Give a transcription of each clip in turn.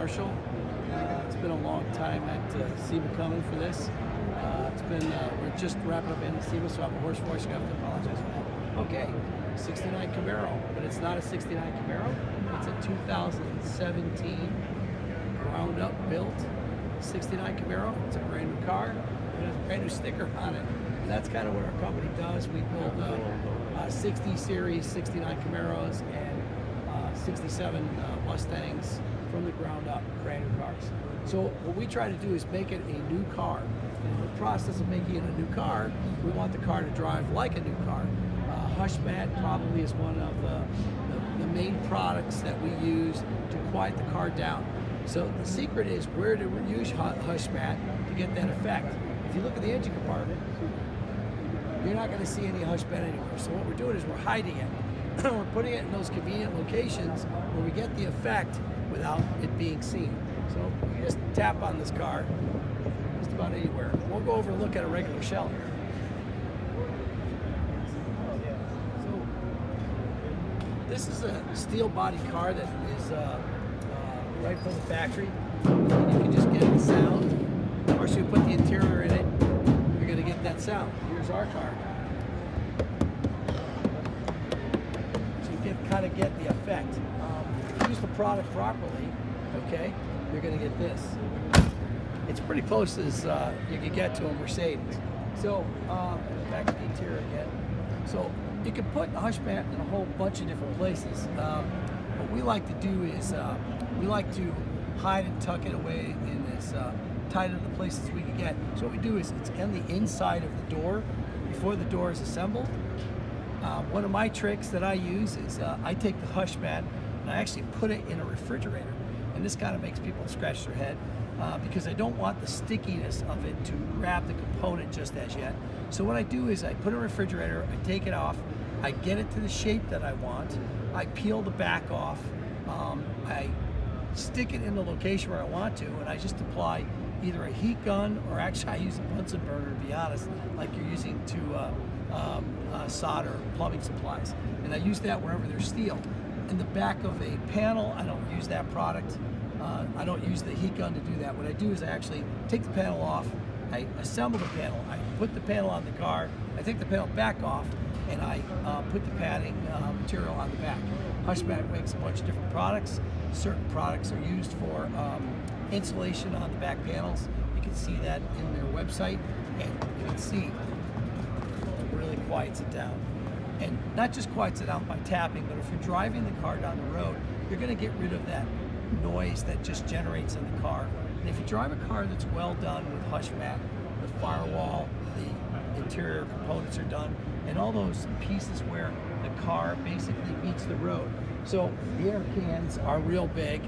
Marshall. It's been a long time at SEMA coming for this. We're just wrapping up in SEMA, so I have a hoarse voice, so I have to apologize for that. Okay, 69 Camaro, but it's not a 69 Camaro. It's a 2017 ground up built 69 Camaro. It's a brand new car. It has a brand new sticker on it. And that's kind of what our company does. We build 60 series 69 Camaros and 67 Mustangs from the ground up, brand new cars. So what we try to do is make it a new car. And in the process of making it a new car, we want the car to drive like a new car. HushMat probably is one of the main products that we use to quiet the car down. So the secret is where to use HushMat to get that effect. If you look at the engine compartment, you're not going to see any HushMat anywhere. So what we're doing is we're hiding it. We're putting it in those convenient locations where we get the effect without it being seen. So you just tap on this car just about anywhere. We'll go over and look at a regular shell here. So this is a steel body car that is right from the factory. You can just get the sound. Of course, you put the interior in it, you're going to get that sound. Here's our car. So you can kind of get the effect. If you use the product properly, okay, you're going to get this. It's pretty close as you can get to a Mercedes. So back to the interior again. So you can put a HushMat in a whole bunch of different places. What we like to do is we like to hide and tuck it away in as tight of the places we can get. So what we do is it's on the inside of the door before the door is assembled. One of my tricks that I use is I take the HushMat and I actually put it in a refrigerator. And this kind of makes people scratch their head because I don't want the stickiness of it to grab the component just as yet. So what I do is I put it in a refrigerator, I take it off, I get it to the shape that I want, I peel the back off, I stick it in the location where I want to, and I just apply either a heat gun or actually I use a Bunsen burner, to be honest, like you're using to solder plumbing supplies. And I use that wherever there's steel. In the back of a panel, I don't use that product. I don't use the heat gun to do that. What I do is I actually take the panel off, I assemble the panel, I put the panel on the car, I take the panel back off, and I put the padding material on the back. HushMat makes a bunch of different products. Certain products are used for insulation on the back panels. You can see that in their website, and you can see it really quiets it down. And not just quiets it out by tapping, but if you're driving the car down the road, you're going to get rid of that noise that just generates in the car. And if you drive a car that's well done with HushMat, the firewall, the interior components are done, and all those pieces where the car basically meets the road. So the air cans are real big,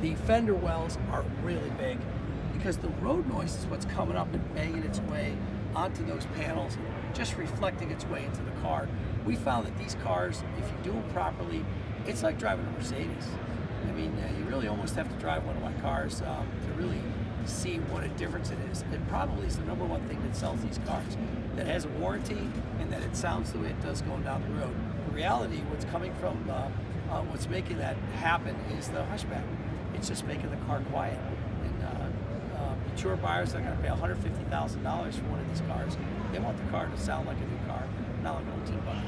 the fender wells are really big, because the road noise is what's coming up and banging its way onto those panels, just reflecting its way into the car. We found that these cars, if you do them properly, it's like driving a Mercedes. I mean, you really almost have to drive one of my cars to really see what a difference it is. It probably is the number one thing that sells these cars, that has a warranty and that it sounds the way it does going down the road. The reality, what's coming from, what's making that happen is the HushMat. It's just making the car quiet. And mature buyers that are going to pay $150,000 for one of these cars, they want the car to sound like a new car, not like an old tin bucket.